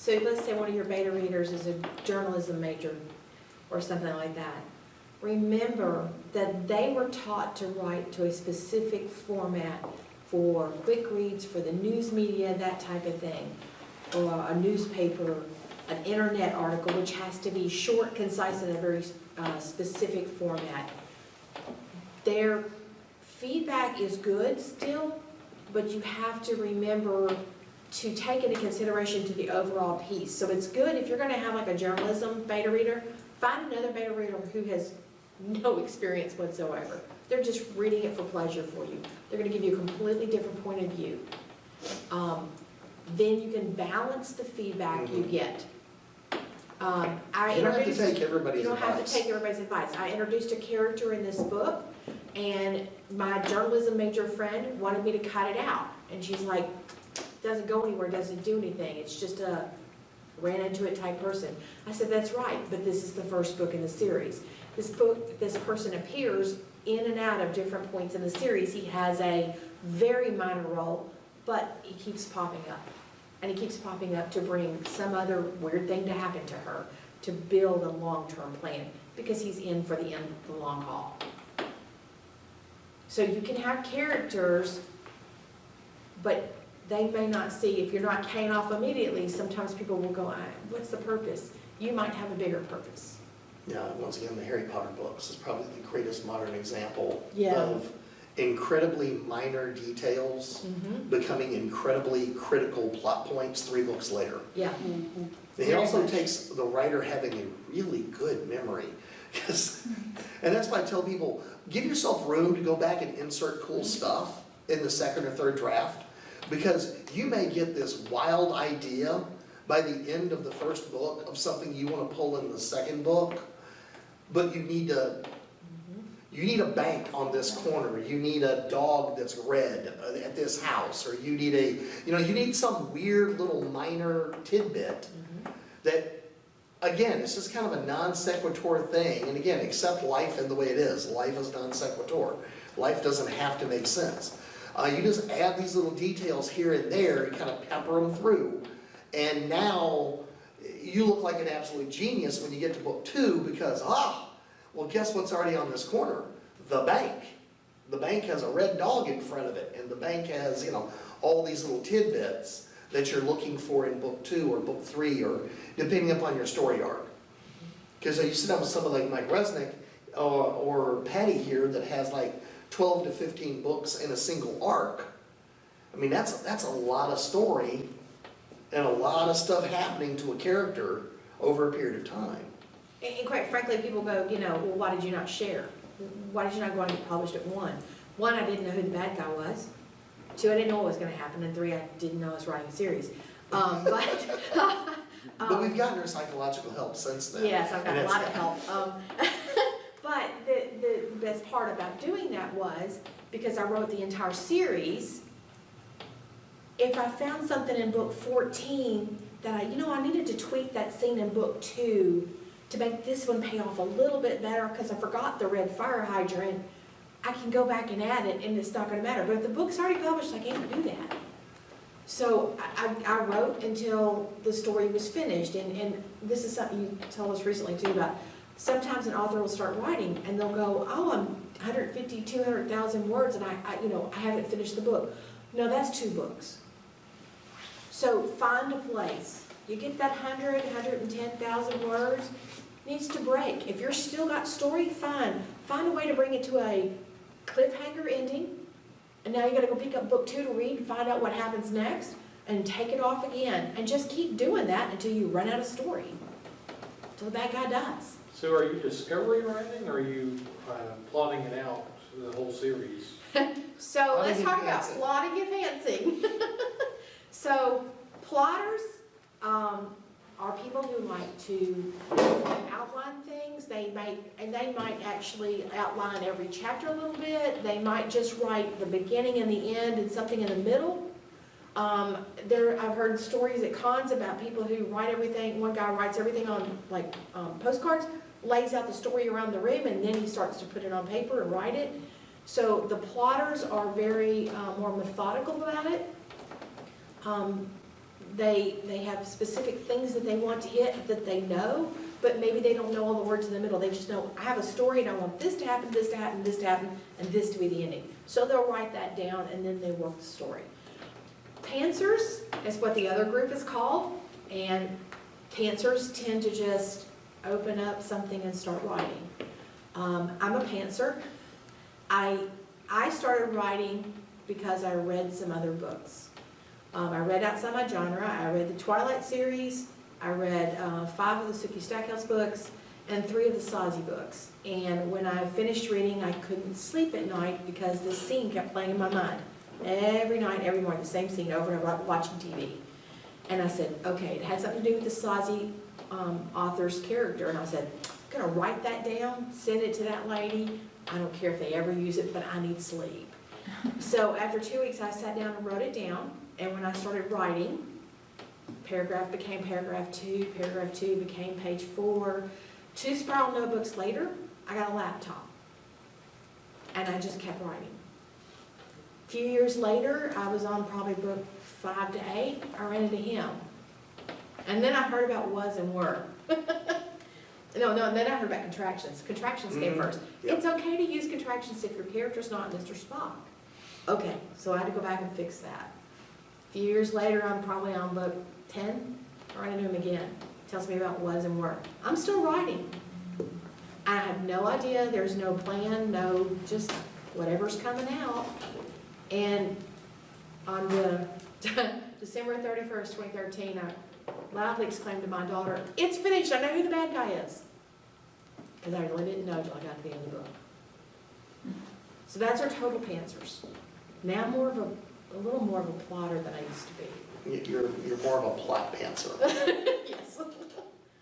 So let's say one of your beta readers is a journalism major or something like that. Remember that they were taught to write to a specific format for quick reads, for the news media, that type of thing, or a newspaper, an internet article, which has to be short, concise, in a very specific format. Their feedback is good still, but you have to remember to take into consideration to the overall piece. So it's good if you're going to have like a journalism beta reader, find another beta reader who has no experience whatsoever. They're just reading it for pleasure for you. They're going to give you a completely different point of view. Then you can balance the feedback you get. You don't have to take everybody's advice. You don't have to take everybody's advice. I introduced a character in this book, and my journalism major friend wanted me to cut it out. And she's like, doesn't go anywhere, doesn't do anything. It's just a ran into it type person. I said, that's right, but this is the first book in the series. This person appears in and out of different points in the series. He has a very minor role, but he keeps popping up. And he keeps popping up to bring some other weird thing to happen to her, to build a long-term plan, because he's in for the long haul. So you can have characters, but they may not see, if you're not paying off immediately, sometimes people will go, what's the purpose? You might have a bigger purpose. Yeah, once again, the Harry Potter books is probably the greatest modern example Yeah. of incredibly minor details becoming incredibly critical plot points 3 books later. Yeah. It also takes the writer having a really good memory. And that's why I tell people, give yourself room to go back and insert cool stuff in the second or third draft, because you may get this wild idea by the end of the first book of something you want to pull in the second book, but you need a bank on this corner, you need a dog that's red at this house, or you need you need some weird little minor tidbit that, again, it's just kind of a non sequitur thing. And again, accept life in the way it is. Life is non sequitur. Life doesn't have to make sense. You just add these little details here and there and kind of pepper them through. And now you look like an absolute genius when you get to book 2, because, well, guess what's already on this corner? The bank. The bank has a red dog in front of it, and the bank has, all these little tidbits that you're looking for in book 2 or book 3, or depending upon your story arc. Because you sit down with someone like Mike Resnick or Patty here that has like 12 to 15 books in a single arc. I mean, that's a lot of story and a lot of stuff happening to a character over a period of time. And quite frankly, people go, well, why did you not share? Why did you not go and get published at 1? 1, I didn't know who the bad guy was. 2, I didn't know what was going to happen. And 3, I didn't know I was writing a series. But we've gotten her psychological help since then. Yes, I've got a lot of help. But the best part about doing that was, because I wrote the entire series, if I found something in book 14 that I needed to tweak that scene in book 2 to make this one pay off a little bit better because I forgot the red fire hydrant, I can go back and add it and it's not going to matter. But if the book's already published, I can't do that. So I wrote until the story was finished. And this is something you told us recently too about, sometimes an author will start writing and they'll go, I'm 150, 200,000 words and I haven't finished the book. No, that's 2 books. So find a place. You get that 100, 110,000 words, needs to break. If you're still got story, fine. Find a way to bring it to a cliffhanger ending. And now you got to go pick up book 2 to read and find out what happens next and take it off again. And just keep doing that until you run out of story. Until the bad guy dies. So are you discovery writing, or are you plotting it out, the whole series? So let's talk about plotting advancing. So plotters are people who like to outline things. They might actually outline every chapter a little bit. They might just write the beginning and the end and something in the middle. I've heard stories at cons about people who write everything. One guy writes everything on postcards, lays out the story around the room, and then he starts to put it on paper and write it. So the plotters are very more methodical about it. they have specific things that they want to hit that they know, but maybe they don't know all the words in the middle. They just know, I have a story and I want this to happen, this to happen, this to happen, and this to be the ending. So they'll write that down and then they work the story. Pantsers is what the other group is called, and pantsers tend to just open up something and start writing. I'm a pantser. I started writing because I read some other books. I read outside my genre. I read the Twilight series. I read 5 of the Sookie Stackhouse books and 3 of the Sazi books. And when I finished reading, I couldn't sleep at night because this scene kept playing in my mind. Every night, every morning, the same scene over and over, watching TV. And I said, okay, it had something to do with the Sazi author's character. And I said, I'm gonna write that down, send it to that lady. I don't care if they ever use it, but I need sleep. So after 2 weeks, I sat down and wrote it down. And when I started writing, paragraph became paragraph 2 became page 4. 2 spiral notebooks later, I got a laptop. And I just kept writing. A few years later, I was on probably book 5 to 8. I ran into him. And then I heard about was and were. No, and then I heard about contractions. Contractions came first. Yep. It's okay to use contractions if your character's not Mr. Spock. Okay, so I had to go back and fix that. A few years later, I'm probably on book 10. I run into him again. Tells me about was and were. I'm still writing. I have no idea. There's no plan, no, just whatever's coming out. And on the December 31st, 2013, I loudly exclaimed to my daughter, "It's finished, I know who the bad guy is." Because I really didn't know until I got to the end of the book. So that's our total pantsers. Now I'm more of a little more of a plotter than I used to be. You're more of a plot pantser. Yes.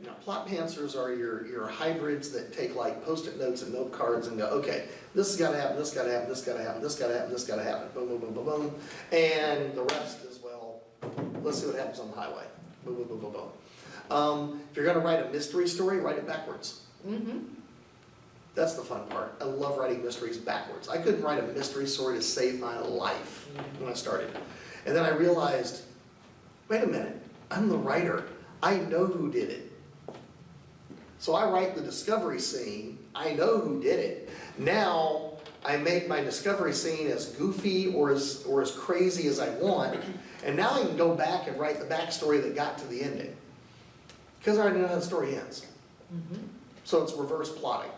Now, plot pantsers are your hybrids that take like Post-it notes and note cards and go, okay, this has got to happen, this got to happen, this got to happen, this got to happen, this got to happen, boom, boom, boom, boom, boom. And the rest is, well, let's see what happens on the highway. Boom, boom, boom, boom, boom. If you're going to write a mystery story, write it backwards. Mm-hmm. That's the fun part. I love writing mysteries backwards. I couldn't write a mystery story to save my life when I started. And then I realized, wait a minute, I'm the writer. I know who did it. So I write the discovery scene. I know who did it. Now I make my discovery scene as goofy or as crazy as I want. And now I can go back and write the backstory that got to the ending. Because I already know how the story ends. Mm-hmm. So it's reverse plotting.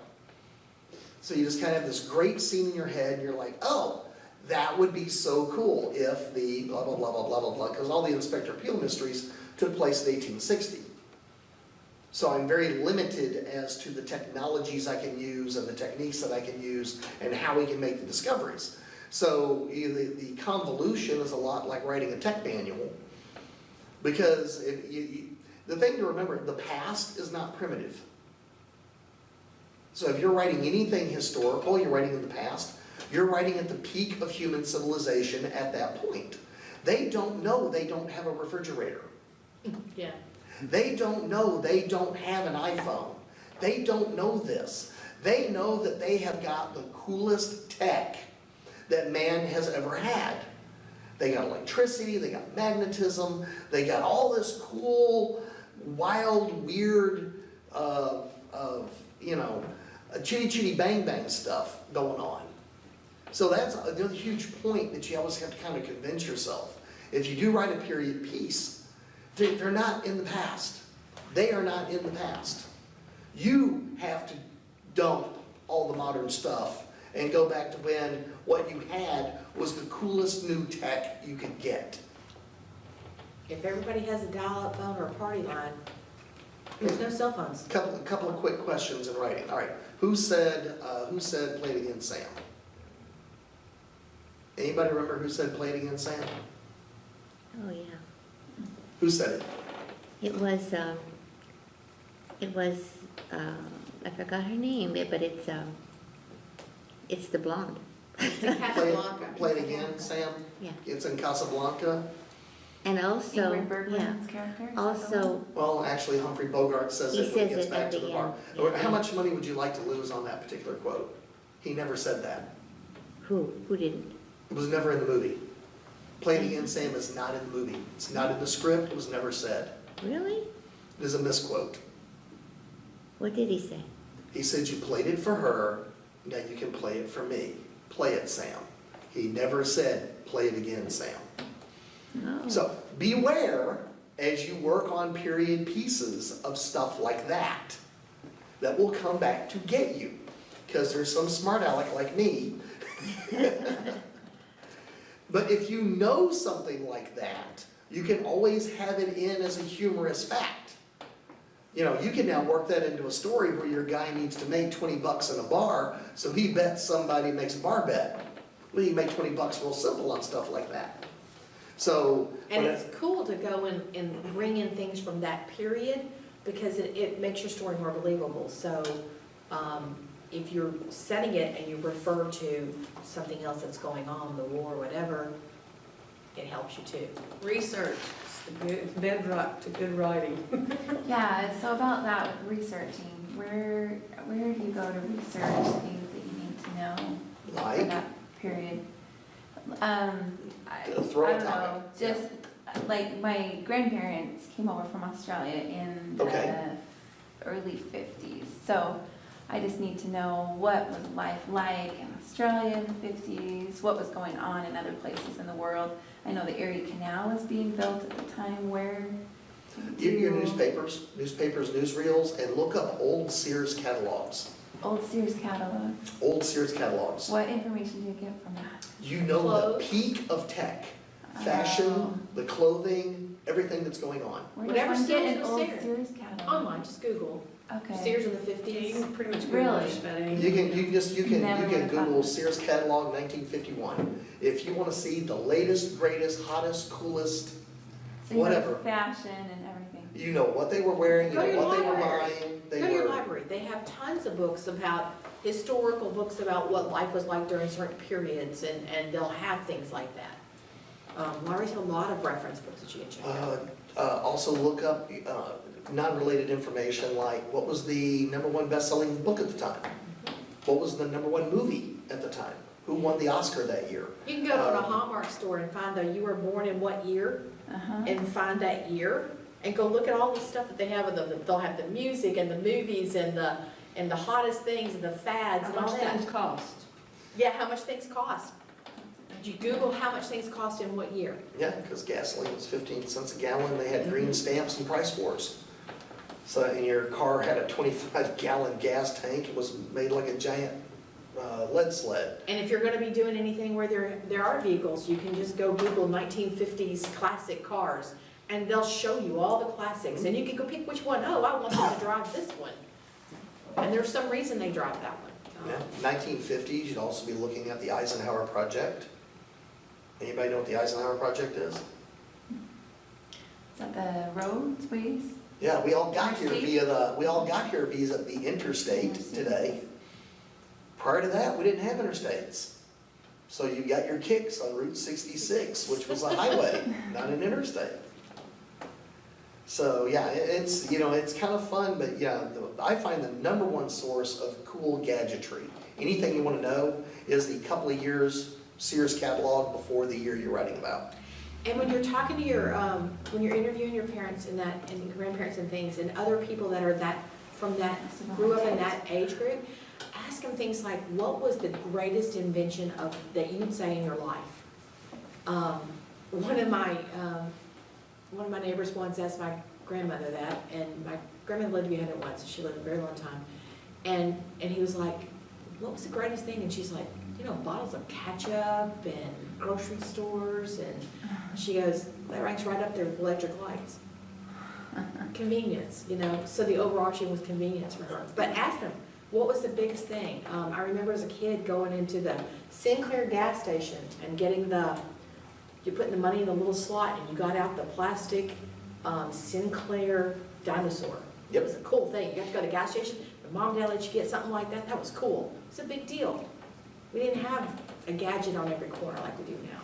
So you just kind of have this great scene in your head, and you're like, oh, that would be so cool if the blah, blah, blah, blah, blah, blah, blah, because all the Inspector Peel mysteries took place in 1860. So I'm very limited as to the technologies I can use and the techniques that I can use and how we can make the discoveries. So the convolution is a lot like writing a tech manual, because the thing to remember, the past is not primitive. So if you're writing anything historical, you're writing in the past, you're writing at the peak of human civilization at that point. They don't know they don't have a refrigerator. Yeah. They don't know they don't have an iPhone. They don't know this. They know that they have got the coolest tech that man has ever had. They got electricity, they got magnetism, they got all this cool, wild, weird, chitty chitty bang bang stuff going on. So that's another huge point that you always have to kind of convince yourself. If you do write a period piece, they're not in the past. They are not in the past. You have to dump all the modern stuff and go back to when what you had was the coolest new tech you could get. If everybody has a dial-up phone or a party line, there's no cell phones. Couple of quick questions in writing. All right, who said play it again, Sam? Anybody remember who said play it again, Sam? Oh, yeah. Who said it? It was, I forgot her name, but it's the blonde. It's in Casablanca. Play it again, Sam? Yeah. It's in Casablanca. And also, Ingrid Bergman's yeah, character? Is that the also, one? Well, actually, Humphrey Bogart says He it when he says gets it back at to the the bar. end, yeah. How much money would you like to lose on that particular quote? He never said that. who didn't? It was never in the movie. Play It Again, Sam is not in the movie. It's not in the script, it was never said. Really? It is a misquote. What did he say? He said, you played it for her, now you can play it for me. Play it, Sam. He never said, play it again, Sam. Oh. So beware as you work on period pieces of stuff like that, that will come back to get you. Because there's some smart aleck like me. But if you know something like that, you can always have it in as a humorous fact. You know, you can now work that into a story where your guy needs to make 20 bucks in a bar, so he bets somebody makes a bar bet. Well, you make 20 bucks real simple on stuff like that. So. And it's cool to go and bring in things from that period, because it makes your story more believable. So, if you're setting it and you refer to something else that's going on, the war, whatever, it helps you too. Research, it's the good bedrock to good writing. Yeah, so about that with researching, where do you go to research things that you need to know for Like, that period? throw I a don't know, topic. just like my grandparents came over from Australia in Okay. the early 50s. So I just need to know what was life like in Australia in the 50s, what was going on in other places in the world. I know the Erie Canal was being built at the time. Where Your newspapers, newsreels, and look up old Sears catalogs. Old Sears catalog. Old Sears catalogs. What information do you get from that? You know the Clothes. peak of tech, fashion, the clothing, everything that's going on. Where Whatever does one get an sells old is Sears. Sears catalog? Online, just Google. Okay. Sears in the Yeah, you 50s. can pretty much Really? Google just about anything. You Never can would've thought Google that. Sears catalog 1951. If you want to see the latest, greatest, hottest, coolest, So you know whatever. fashion and everything. you know what they were wearing, you Go to know your what they were library. buying. They Go to your were, library. They have tons of books about, historical books about what life was like during certain periods, and they'll have things like that. Libraries have a lot of reference books that you can check out. also look up non-related information like what was the #1 best-selling book at the time? What was the #1 movie at the time? Who won the Oscar that year? You can go to a Hallmark store and find out you were born in what year, Uh-huh. and find that year, and go look at all the stuff that they have. They'll have the music and the movies and the hottest things and the fads How and all much that. things cost? Yeah, how much things cost. Did you Google how much things cost in what year? Yeah, because gasoline was 15 cents a gallon, they had green stamps and price wars. So, and your car had a 25-gallon gas tank, it was made like a giant lead sled. And if you're gonna be doing anything where there are vehicles, you can just go Google 1950s classic cars, and they'll show you all the classics, and you can go pick which one. Oh, I want them to drive this one. And there's some reason they drive that one. Yeah, 1950s, you'd also be looking at the Eisenhower Project. Anybody know what the Eisenhower Project is? Is that the roads, ways? Yeah, we all got here Interstate? via the interstate today. Prior to that, we didn't have interstates. So you got your kicks on Route 66, which was a highway, not an interstate. So yeah, it's, you know, it's kind of fun, but yeah, I find the #1 source of cool gadgetry, anything you want to know, is the couple of years Sears catalog before the year you're writing about. And when you're talking to your, when you're interviewing your parents and that, and your grandparents and things, and other people that are grew up in that age group, ask them things like, what was the greatest invention that you'd say in your life? One of my neighbors once asked my grandmother that, and my grandmother lived behind it once, she lived a very long time. And he was like, what was the greatest thing? And she's like, you know, bottles of ketchup and grocery stores, and she goes, that ranks right up there with electric lights. Convenience, you know, so the overarching was convenience for her. But ask them, what was the biggest thing? I remember as a kid going into the Sinclair gas station and getting you're putting the money in the little slot, and you got out the plastic Sinclair dinosaur. Yep. It was a cool thing. You got to go to the gas station, but mom and dad let you get something like that. That was cool. It's a big deal. We didn't have a gadget on every corner like we do now.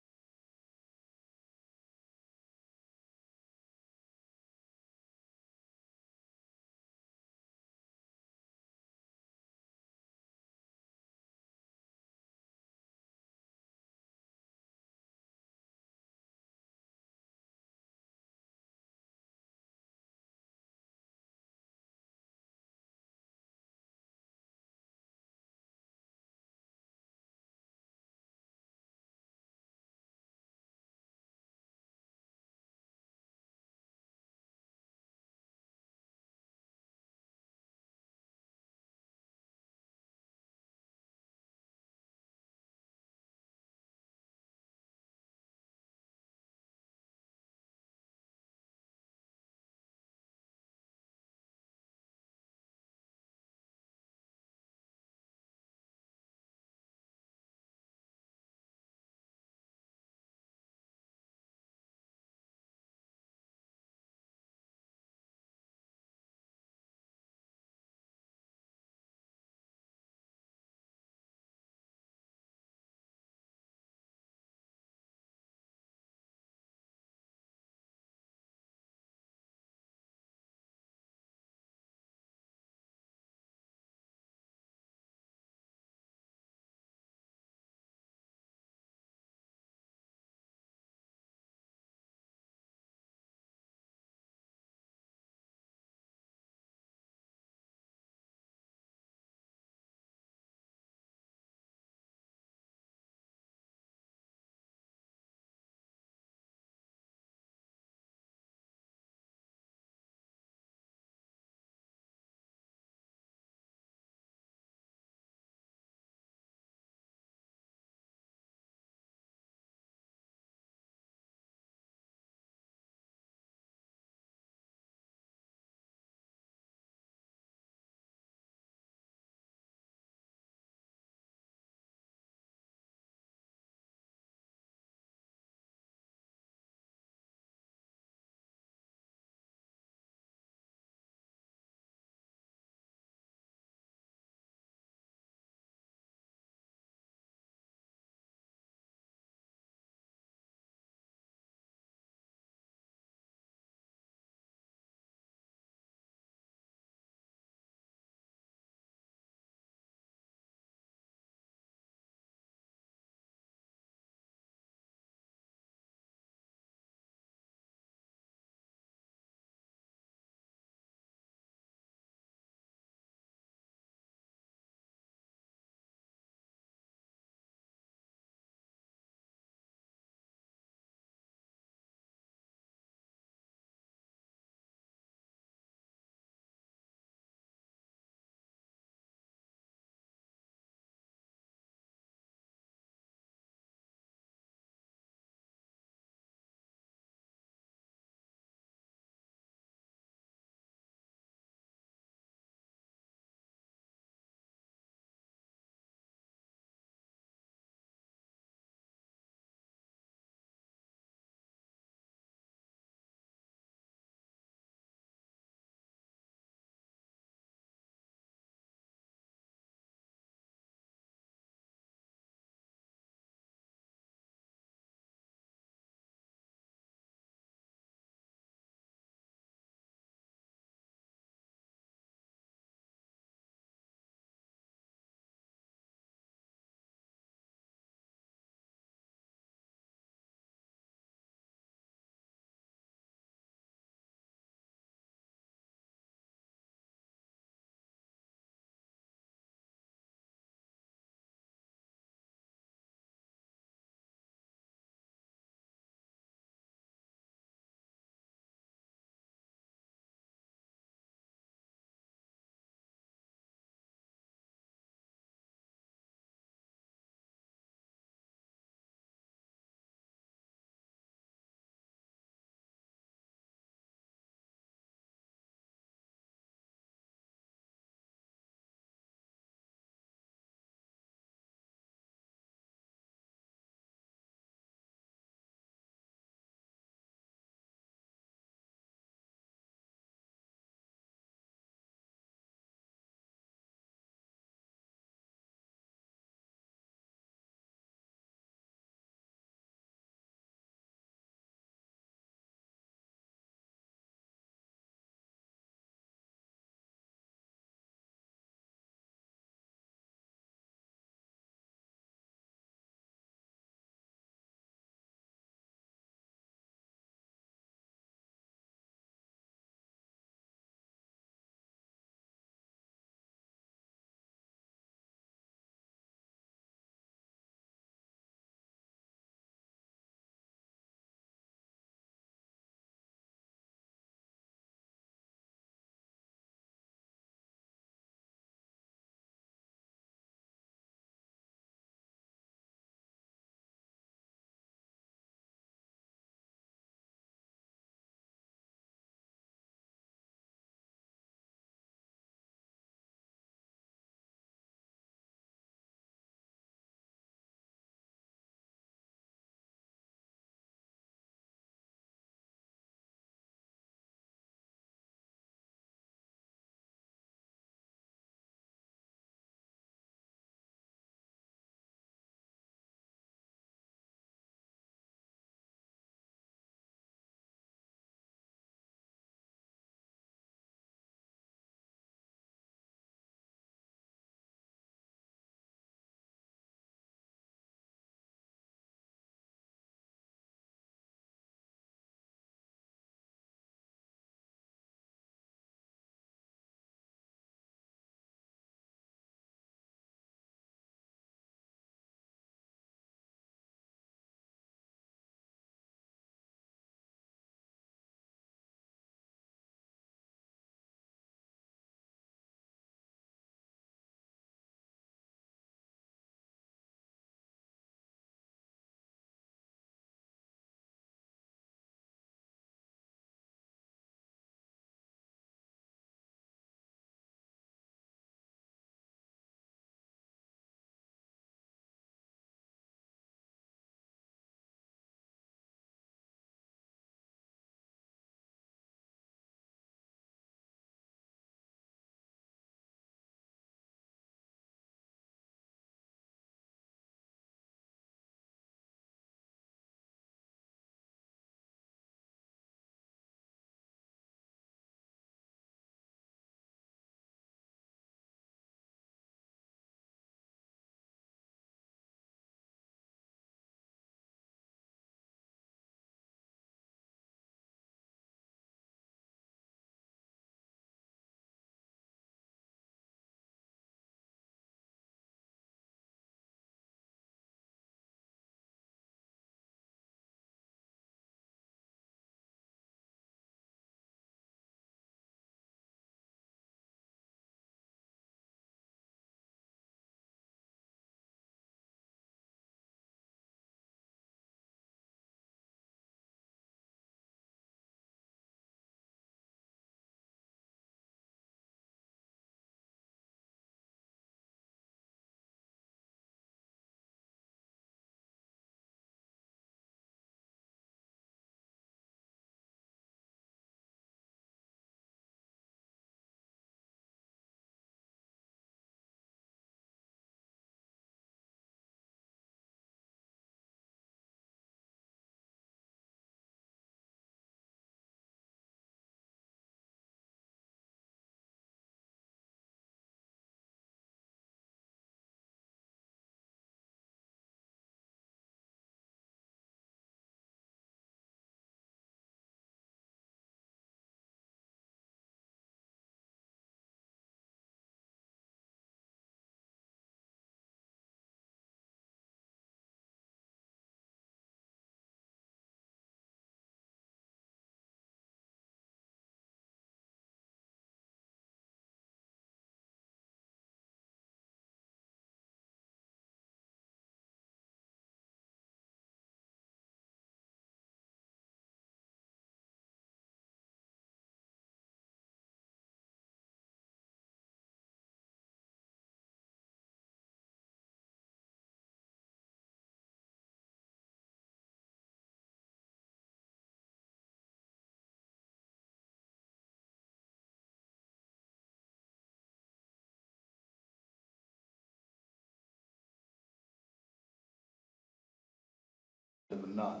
of a nun.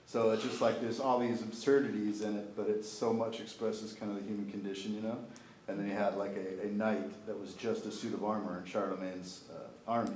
So it's just like there's all these absurdities in it, but it so much expresses kind of the human condition, you know? And then you had like a knight that was just a suit of armor in Charlemagne's army.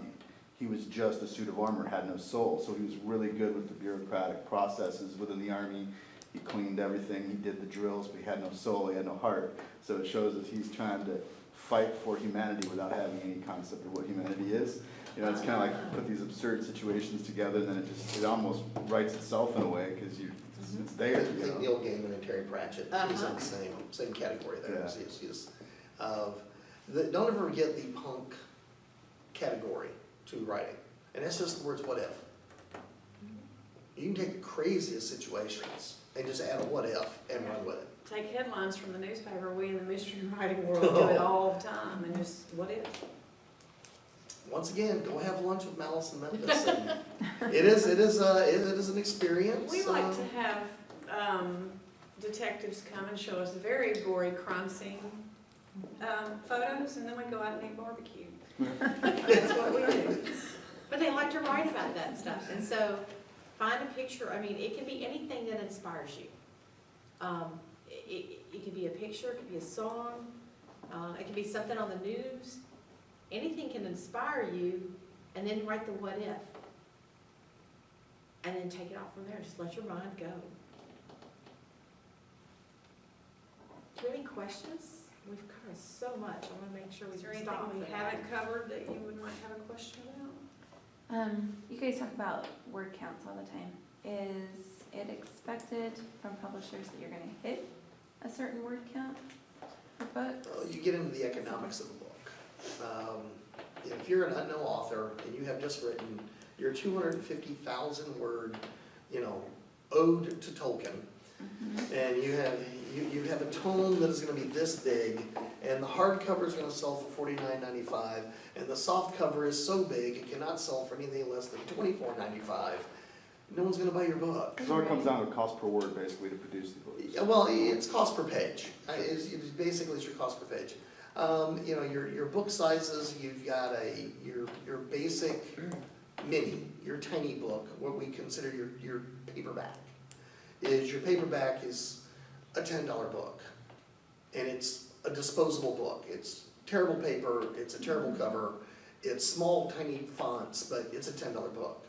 He was just a suit of armor, had no soul. So he was really good with the bureaucratic processes within the army. He cleaned everything, he did the drills, but he had no soul, he had no heart. So it shows that he's trying to fight for humanity without having any concept of what humanity is. You know, it's kind of like put these absurd situations together, and then it almost writes itself in a way, because it's there, I you think know? Neil Gaiman and Terry Pratchett, he's in the same category there. Yeah. He's don't ever forget the punk category to writing, and that's just the words "what if." You can take the craziest situations and just add a "what if" and run with it. Take headlines from the newspaper, we in the mystery writing world do it all the time, and just, what if? Once again, go have lunch with Malice in Memphis. And it is an experience. We like to have detectives come and show us very gory crime scene photos, and then we go out and eat barbecue. That's what we do. But they like to write about that stuff, and so find a picture. I mean, it can be anything that inspires you. It could be a picture, it could be a song, it could be something on the news. Anything can inspire you, and then write the what if. And then take it off from there, just let your mind go. Do you have any questions? We've covered so much, I wanna make sure we Is there stop. anything we haven't covered that you would might have a question about? You guys talk about word counts all the time. Is it expected from publishers that you're gonna hit a certain word count for books? Well, you get into the economics of the book. If you're an unknown author and you have just written your 250,000 word, ode to Tolkien, and you have a tome that is going to be this big, and the hardcover is going to sell for $49.95, and the soft cover is so big it cannot sell for anything less than $24.95. No one's going to buy your book. So it comes down to cost per word, basically, to produce the books. Yeah, well, it's cost per page. It's basically it's your cost per page. Your book sizes, you've got your basic mini, your tiny book, what we consider your paperback. Your paperback is a $10 book, and it's a disposable book. It's terrible paper, it's a terrible cover, it's small, tiny fonts, but it's a $10 book.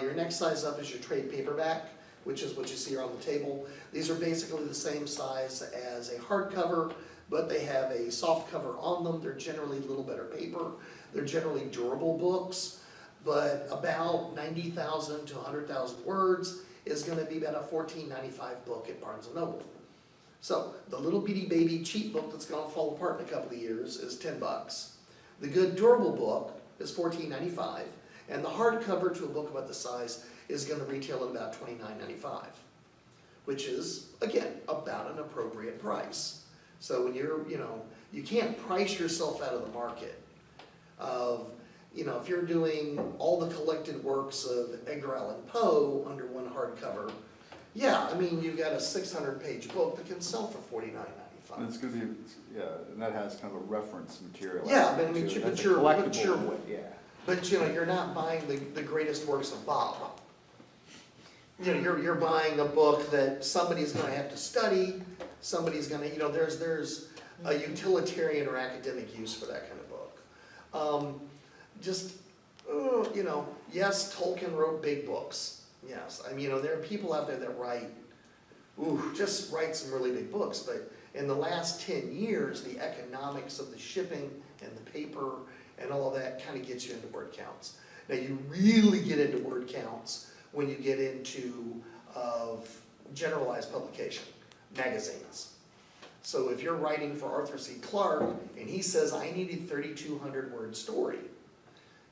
Your next size up is your trade paperback, which is what you see here on the table. These are basically the same size as a hardcover, but they have a soft cover on them. They're generally a little better paper. They're generally durable books, but about 90,000 to 100,000 words is going to be about a $14.95 book at Barnes & Noble. So the little bitty baby cheap book that's going to fall apart in a couple of years is $10. The good durable book is $14.95, and the hardcover to a book about the size is going to retail at about $29.95, which is, again, about an appropriate price. So when you can't price yourself out of the market of, if you're doing all the collected works of Edgar Allan Poe under one hardcover, yeah, I mean, you've got a 600-page book that can sell for $49.95. And it's gonna be, and that has kind of a reference material. Yeah, but I mean, to it. but That's a you're- collectible, yeah. But you're not buying the greatest works of Bob. You're buying a book that somebody's going to have to study. Somebody's going to, there's a utilitarian or academic use for that kind of book. Yes, Tolkien wrote big books. Yes, I mean, there are people out there that write some really big books. But in the last 10 years, the economics of the shipping and the paper and all of that kind of gets you into word counts. Now, you really get into word counts when you get into generalized publication, magazines. So if you're writing for Arthur C. Clarke and he says, I need a 3,200 word story,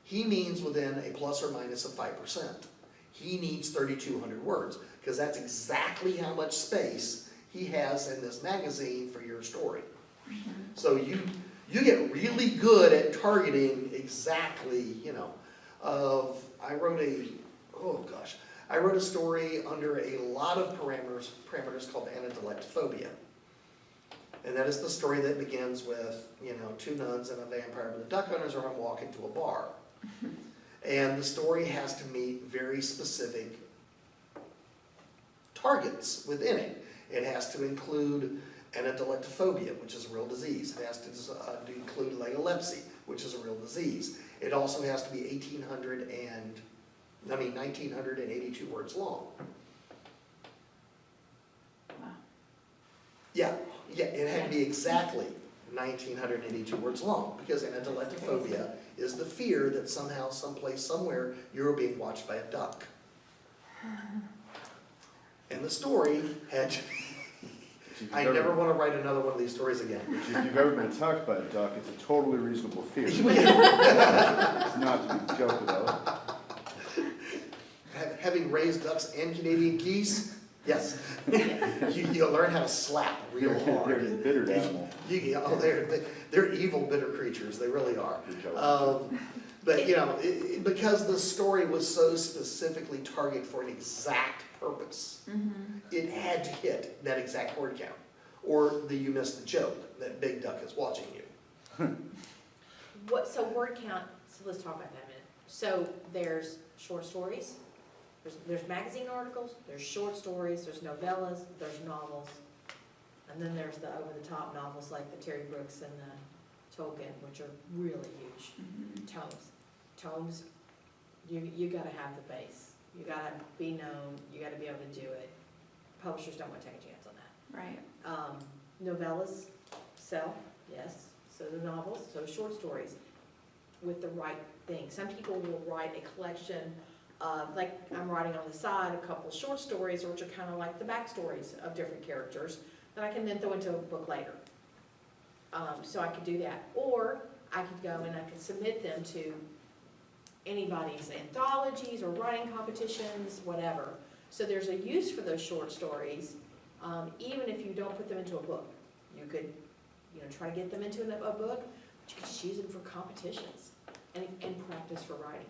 he means within a plus or minus of 5%. He needs 3,200 words because that's exactly how much space he has in this magazine for your story. So you get really good at targeting exactly, I wrote a story under a lot of parameters called anadelectophobia. And that is the story that begins with, 2 nuns and a vampire, but the duck hunters are walking to a bar. And the story has to meet very specific targets within it. It has to include anadelectophobia, which is a real disease. It has to include legolepsy, which is a real disease. It also has to be 1982 words long. Wow. Yeah, it had to be exactly 1982 words long, because anadelectophobia is the fear that somehow, someplace, somewhere, you're being watched by a duck. And the story had to I never want to write another one of these stories again. If you've ever been attacked by a duck, it's a totally reasonable fear. It's not to be joked about. Having raised ducks and Canadian geese, yes. You'll learn how to slap real hard. They're a bitter animal. They're evil, bitter creatures. They really are. But because the story was so specifically targeted for an exact purpose, it had to hit that exact word count, or you missed the joke that big duck is watching you. So word count, so let's talk about that a minute. So there's short stories, there's magazine articles, there's short stories, there's novellas, there's novels, and then there's the over-the-top novels like the Terry Brooks and the Tolkien, which are really huge. Tomes, you gotta have the base. You gotta be known, you gotta be able to do it. Publishers don't want to take a chance on that. Right. Novellas sell, yes, so the novels, so short stories with the right thing. Some people will write a collection of, like I'm writing on the side, a couple of short stories, which are kind of like the backstories of different characters that I can then throw into a book later. So I could do that. Or I could go and I could submit them to anybody's anthologies or writing competitions, whatever. So there's a use for those short stories, even if you don't put them into a book. You could, try to get them into a book, but you could just use them for competitions and practice for writing.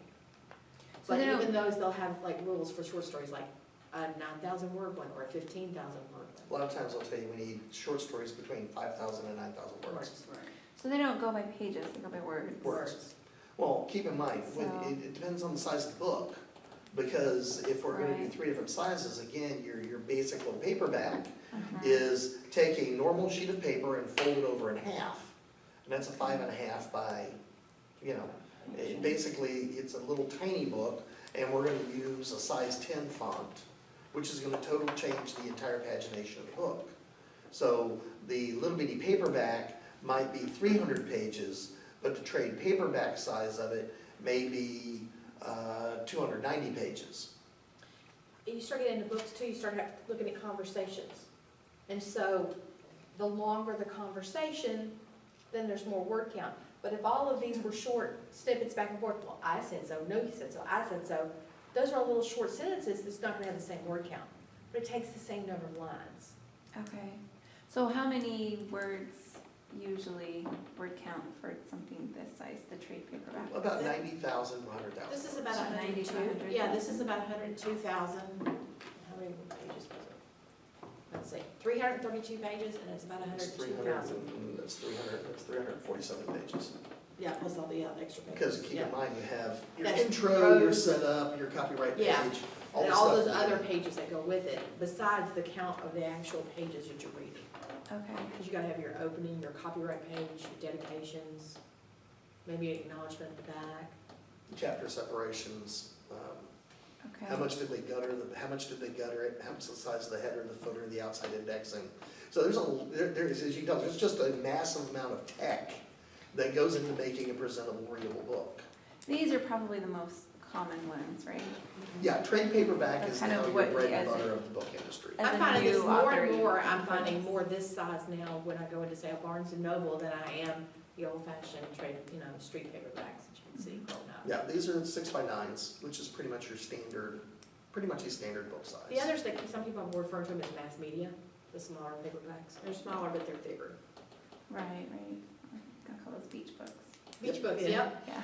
So But they even those, they'll have like rules for short stories, like a 9,000 word one or a 15,000 word one. A lot of times I'll tell you we need short stories between 5,000 and 9,000 words. So they don't go by pages, they go by words. Words. Well, keep in mind, it depends on the size of the book, because if we're gonna do 3 different sizes, again, your basic little paperback is take a normal sheet of paper and fold it over in half. And that's a 5.5 by, basically, it's a little tiny book, and we're gonna use a size 10 font, which is gonna totally change the entire pagination of the book. So the little bitty paperback might be 300 pages, but the trade paperback size of it may be 290 pages. You start getting into books too, you start looking at conversations. And so the longer the conversation, then there's more word count. But if all of these were short snippets back and forth, well, I said so, no, you said so, I said so, those are little short sentences that's not gonna have the same word count, but it takes the same number of lines. Okay. So how many words usually word count for something this size, the trade paperback? About 90,000, 100,000. This is about So 102, 100,000. yeah, this is about 102,000, how many pages was it? Let's see, 332 pages, and it's about It's 102,000. that's 347 pages. Yeah, plus all the extra pages. Because keep Yeah. in mind, you have your That's intro, your prose. setup, your copyright page, Yeah. all And the all stuff. those other pages that go with it, besides the count of the actual pages that you're reading. Okay. Because you gotta have your opening, your copyright page, your dedications, maybe acknowledgement at the back. Chapter separations, Okay. how much did they gutter it, how much the size of the header, the footer, the outside indexing. So there's as you know, there's just a massive amount of tech that goes into making a presentable, readable book. These are probably the most common ones, right? Yeah, trade paperback That's is kind now of your what bread you and guys butter are- of the book industry. As I'm a finding this new more author, and more, you- I'm finding more this size now when I go into, say, a Barnes and Noble than I am the old-fashioned trade, street paperbacks that you can see growing up. Yeah, these are 6x9s, which is pretty much your standard, pretty much a standard book size. The others, that some people refer to them as mass media, the smaller paperbacks. They're smaller, but they're thicker. Right, right. I call those beach books. Beach books, Yeah. yep. Yeah.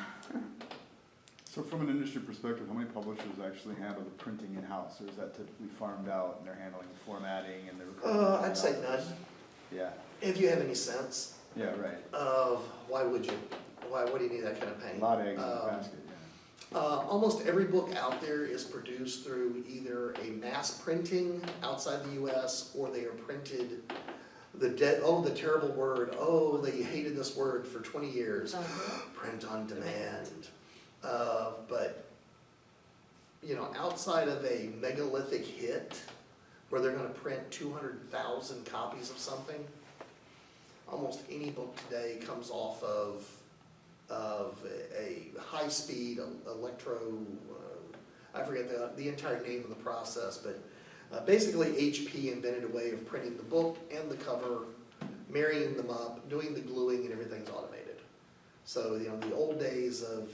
So from an industry perspective, how many publishers actually handle the printing in-house, or is that typically farmed out and they're handling the formatting and the recording? I'd say none, Yeah, if you have any sense yeah, right. of why would you? What do you need that kind of A pain? lot of eggs in the basket, yeah. Almost every book out there is produced through either a mass printing outside the US or they are printed, the terrible word, they hated this word for 20 years, print on demand. But, outside of a megalithic hit where they're gonna print 200,000 copies of something, almost any book today comes off of a high-speed electro, I forget the entire name of the process, but basically HP invented a way of printing the book and the cover, marrying them up, doing the gluing, and everything's automated. So, the old days of,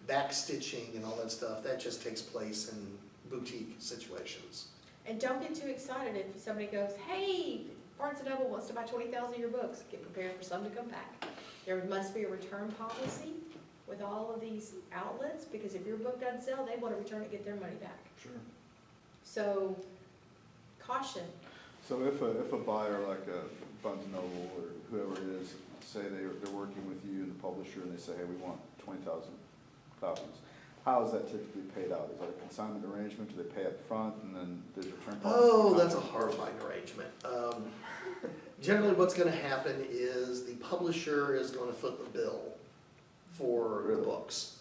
back stitching and all that stuff, that just takes place in boutique situations. And don't get too excited if somebody goes, hey, Barnes & Noble wants to buy 20,000 of your books. Get prepared for some to come back. There must be a return policy with all of these outlets, because if your book doesn't sell, they want to return it, get their money back. Sure. So, caution. So if a buyer like a Barnes & Noble or whoever it is, say they're working with you and the publisher and they say, hey, we want 20,000 copies, how is that typically paid out? Is that a consignment arrangement? Do they pay up front and then there's return policy? Oh, that's a horrifying arrangement. Generally what's gonna happen is the publisher is gonna foot the bill for the Really? books,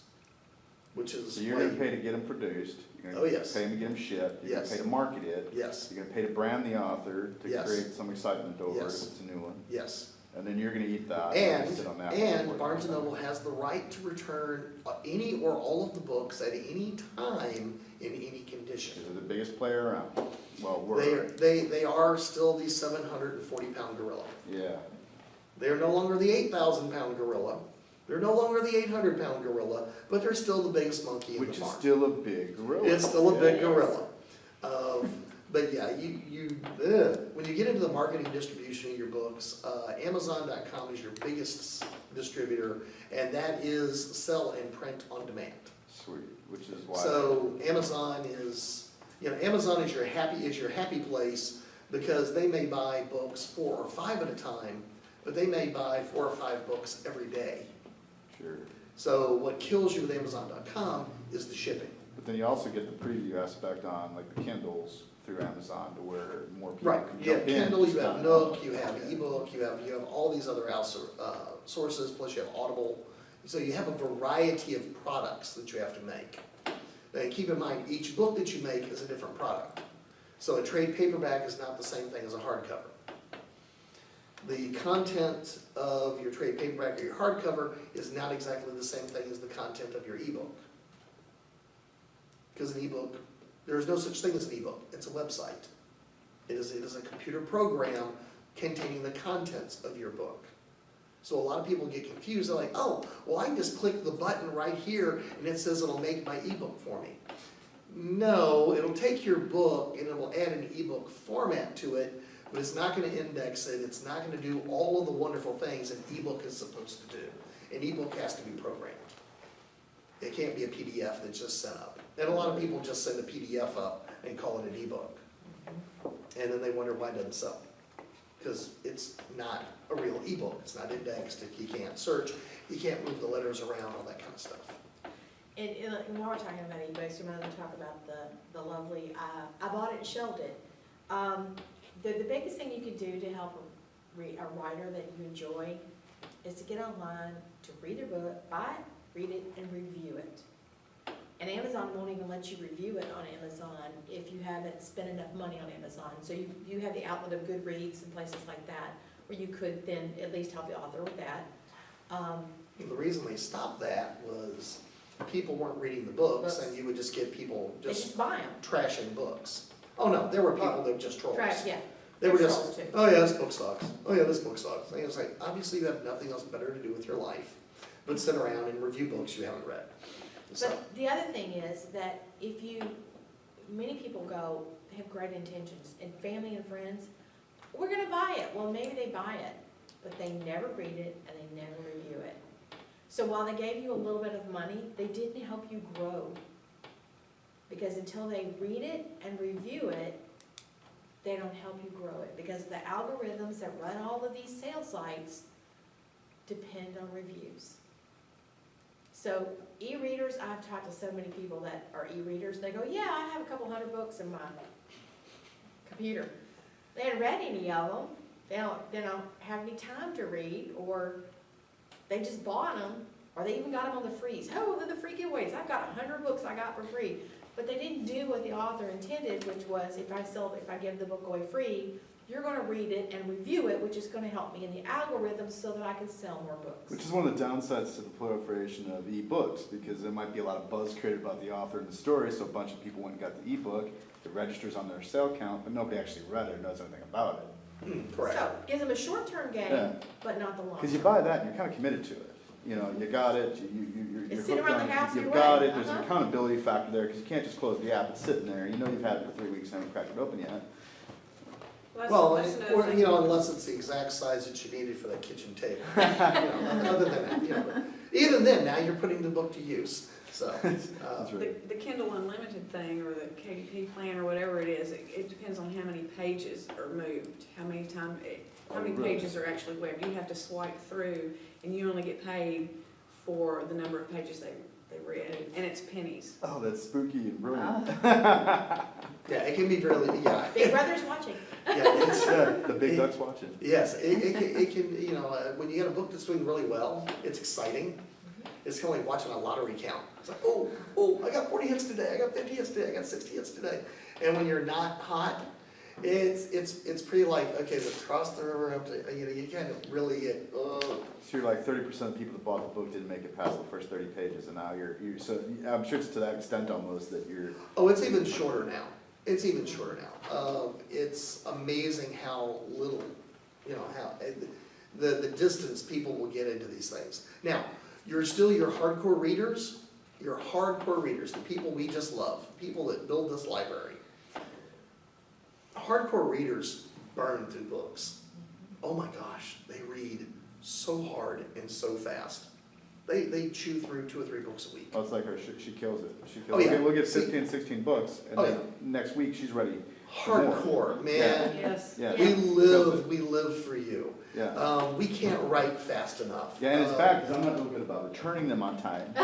which is. So you're gonna pay to get them produced, you're Oh, gonna yes. pay them to get them shipped, you're gonna Yes. pay to market it, Yes, you're gonna pay to brand the author to Yes. create some excitement over it if Yes. it's a new one, yes. and then you're gonna eat that. And, sit on that and one. Barnes & Noble has the right to return any or all of the books at any time in any condition. They're the biggest player around. Well, They are still the 740-pound gorilla. yeah. They're no longer the 8,000-pound gorilla. They're no longer the 800-pound gorilla, but they're still the biggest monkey in the Which is farm. still a big gorilla. It's still a big Yeah. gorilla. But yeah, when you get into the marketing and distribution of your books, Amazon.com is your biggest distributor, and that is sell and print on demand. Sweet, which is why. So Amazon is your happy place, because they may buy books 4 or 5 at a time, but they may buy 4 or 5 books every day. Sure. So what kills you with Amazon.com is the shipping. But then you also get the preview aspect on like the Kindles through Amazon to where more people Right, can you have jump in. Kindle, you have Nook, you have ebook, you have all these other sources, plus you have Audible. So you have a variety of products that you have to make. And keep in mind, each book that you make is a different product. So a trade paperback is not the same thing as a hardcover. The content of your trade paperback or your hardcover is not exactly the same thing as the content of your ebook. Because an ebook, there is no such thing as an ebook, it's a website. It is a computer program containing the contents of your book. So a lot of people get confused, they're like, oh, well I just click the button right here and it says it'll make my ebook for me. No, it'll take your book and it'll add an ebook format to it, but it's not going to index it, it's not going to do all of the wonderful things an ebook is supposed to do. An ebook has to be programmed. It can't be a PDF that's just sent up. And a lot of people just send a PDF up and call it an ebook. And then they wonder why it doesn't sell. Because it's not a real ebook, it's not indexed, you can't search, you can't move the letters around, all that kind of stuff. And while we're talking about ebooks, we might as well talk about the lovely, I bought it and shelved it. The biggest thing you could do to help a writer that you enjoy is to get online, to read their book, buy it, read it, and review it. And Amazon won't even let you review it on Amazon if you haven't spent enough money on Amazon. So you have the outlet of Goodreads and places like that, where you could then at least help the author with that. And the reason they stopped that was people weren't reading the books, and you would just get people They just just buy them. trashing books. Oh no, there were people that were just trolls. Trash, yeah. They were They're just, trolls too. oh yeah, this book sucks. Oh yeah, this book sucks. And it's like, obviously you have nothing else better to do with your life but sit around and review books you haven't read. So, But the other thing is that many people go, they have great intentions, and family and friends, we're gonna buy it. Well, maybe they buy it, but they never read it and they never review it. So while they gave you a little bit of money, they didn't help you grow. Because until they read it and review it, they don't help you grow it. Because the algorithms that run all of these sales sites depend on reviews. So e-readers, I've talked to so many people that are e-readers, they go, yeah, I have a couple hundred books in my computer. They haven't read any of them, they don't have any time to read, or they just bought them, or they even got them on the freeze. Oh, they're the free giveaways, I've got 100 books I got for free. But they didn't do what the author intended, which was if I give the book away free, you're gonna read it and review it, which is gonna help me in the algorithm so that I can sell more books. Which is one of the downsides to the proliferation of ebooks, because there might be a lot of buzz created about the author and the story, so a bunch of people went and got the ebook, it registers on their sale count, but nobody actually read it or knows anything about it. Correct. So, gives them a short-term gain, Yeah. but not the long. Because you buy that and you're kind of committed to it. You know, you got it, you're It's hooked sitting around on the it, house, you've you're got ready. it, there's an Uh-huh. accountability factor there, because you can't just close the app, it's sitting there, you know you've had it for 3 weeks and haven't cracked it open yet. Well, that's another or, thing. you know, unless it's the exact size that you needed for that kitchen table. You know, other than that, you know, but even then, now you're putting the book to use, so. That's The, right. the Kindle Unlimited thing, or the KDP plan, or whatever it is, it depends on how many pages are moved, how many Oh, really? pages are actually webbed. You have to swipe through, and you only get paid for the number of pages they read, and it's pennies. Oh, that's spooky and brilliant. Yeah, it can be really, yeah. Big Brother's watching. Yeah, it's, Yeah, the big duck's watching. yes, it can, you know, when you get a book that's doing really well, it's exciting. It's kind of like watching a lottery count. It's like, oh, I got 40 hits today, I got 50 hits today, I got 60 hits today. And when you're not hot, it's pretty like, okay, the cross the river up to, you know, you kind of really get, So you're like 30% of the people that bought the book didn't make it past the first 30 pages, and now you're so I'm sure it's to that extent almost that you're. Oh, it's even shorter now. It's even shorter now. It's amazing how little, you know, how the distance people will get into these things. Now, you're still your hardcore readers, the people we just love, people that build this library. Hardcore readers burn through books. Oh my gosh, they read so hard and so fast. They chew through 2 or 3 books a week. Oh, it's like her, she kills it. She Oh, kills yeah. Okay, we'll get See- 15, 16 books, and Oh, then next week she's ready. Hardcore, man. Yes. Yeah. We live for you. Yeah. We can't write fast enough. Yeah, and it's bad because I'm not real good about returning them on time. The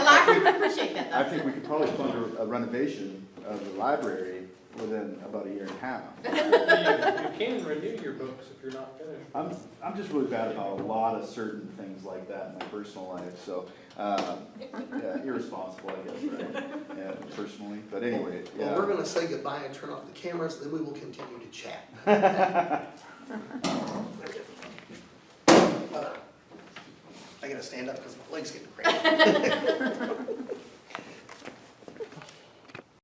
library would appreciate that, I though. think we could probably fund a renovation of the library within about a year and a half. You can renew your books if you're not finished. I'm just really bad about a lot of certain things like that in my personal life, so, yeah, irresponsible, I guess, right? Yeah, personally, but anyway, yeah. Well, we're gonna say goodbye and turn off the cameras, then we will continue to chat. I gotta stand up because my leg's getting cramped.